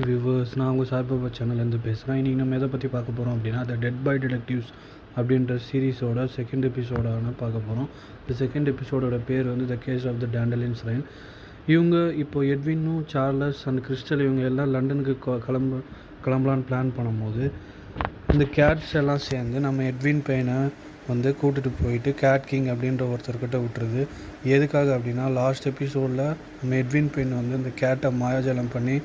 Viewers, நான் உங்கள் சாய்பாபா சேனல்லேருந்து பேசுகிறேன். இன்றைக்கி நம்ம எதை பற்றி பார்க்க போகிறோம் அப்படின்னா, த டெட் பை டிடெக்டிவ்ஸ் அப்படின்ற சீரீஸோட செகண்ட் எபிசோடான பார்க்க போகிறோம். இந்த செகண்ட் எபிசோடோட பேர் வந்து the case of the டேண்டலின்ஸ் Rhine. இவங்க இப்போ எட்வின்னும் சார்லஸ் அண்ட் கிறிஸ்டல் இவங்க எல்லாம் லண்டனுக்கு கிளம்பலான்னு பிளான் பண்ணும்போது இந்த கேட்ஸ் எல்லாம் சேர்ந்து நம்ம எட்வின் பையனை வந்து கூட்டிகிட்டு போயிட்டு கேட் கிங் அப்படின்ற ஒருத்தர்கிட்ட விட்டுருது. எதுக்காக அப்படின்னா, லாஸ்ட் எபிசோடில் நம்ம எட்வின் பையன் வந்து இந்த கேட்டை மாயாஜலம் பண்ணி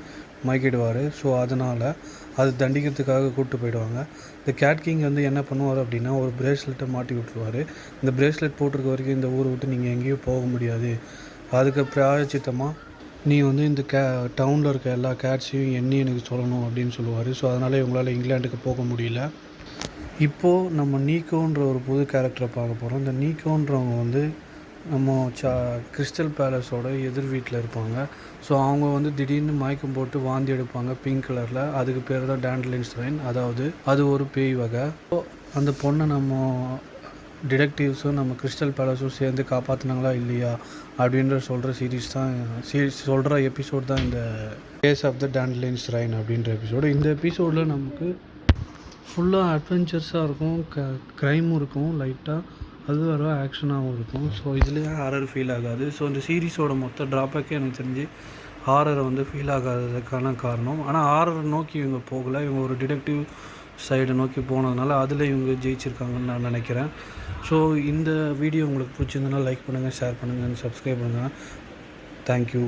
மயக்கிடுவார். ஸோ அதனால் அது தண்டிக்கிறதுக்காக கூப்பிட்டு போயிடுவாங்க. இந்த கேட் கிங் வந்து என்ன பண்ணுவார் அப்படின்னா, ஒரு பிரேஸ்லெட்டை மாட்டி விட்டுருவார். இந்த பிரேஸ்லெட் போட்டிருக்க வரைக்கும் இந்த ஊரை விட்டு நீங்கள் எங்கேயும் போக முடியாது. அதுக்கு பிராயச்சித்தமாக நீ வந்து இந்த டவுனில் இருக்க எல்லா கேட்ஸையும் எனக்கு சொல்லணும் அப்படின்னு சொல்லுவார். ஸோ அதனால் இவங்களால் இங்கிலாண்டுக்கு போக முடியல. இப்போது நம்ம நீக்கோன்ற ஒரு புது கேரக்டரை பார்க்க போகிறோம். இந்த நீக்கோன்றவங்க வந்து நம்ம கிறிஸ்டல் பேலஸோட எதிர் வீட்டில் இருப்பாங்க. ஸோ அவங்க வந்து திடீர்னு மயக்கம் போட்டு வாந்தி எடுப்பாங்க பிங்க் கலரில். அதுக்கு பேர் தான் டேண்டலின்ஸ் ரைன், அதாவது அது ஒரு பேய் வகை. ஸோ அந்த பொண்ணை நம்ம டிடெக்டிவ்ஸும் நம்ம கிறிஸ்டல் பேலஸும் சேர்ந்து காப்பாற்றினாங்களா இல்லையா அப்படின்ற சொல்கிற எபிசோட் தான் இந்த கேஸ் ஆஃப் த டேண்டலின்ஸ் ரைன் அப்படின்ற எபிசோடு. இந்த எபிசோடில் நமக்கு ஃபுல்லாக அட்வென்ச்சர்ஸாக இருக்கும், க்ரைமும் இருக்கும் லைட்டாக, அது வர ஆக்ஷனாகவும் இருக்கும். ஸோ இதுலேயே ஹாரர் ஃபீல் ஆகாது. ஸோ இந்த சீரீஸோட மொத்த ட்ராபேக்கே எனக்கு தெரிஞ்சு ஹாரரை வந்து ஃபீல் ஆகாததுக்கான காரணம். ஆனால் ஹாரரை நோக்கி இவங்க போகலை, இவங்க ஒரு டிடெக்டிவ் சைடை நோக்கி போனதுனால அதில் இவங்க ஜெயிச்சிருக்காங்கன்னு நான் நினைக்கிறேன். ஸோ இந்த வீடியோ உங்களுக்கு பிடிச்சிருந்ததுனால லைக் பண்ணுங்கள், ஷேர் பண்ணுங்கள், சப்ஸ்கிரைப் பண்ணுங்கள். தேங்க்யூ.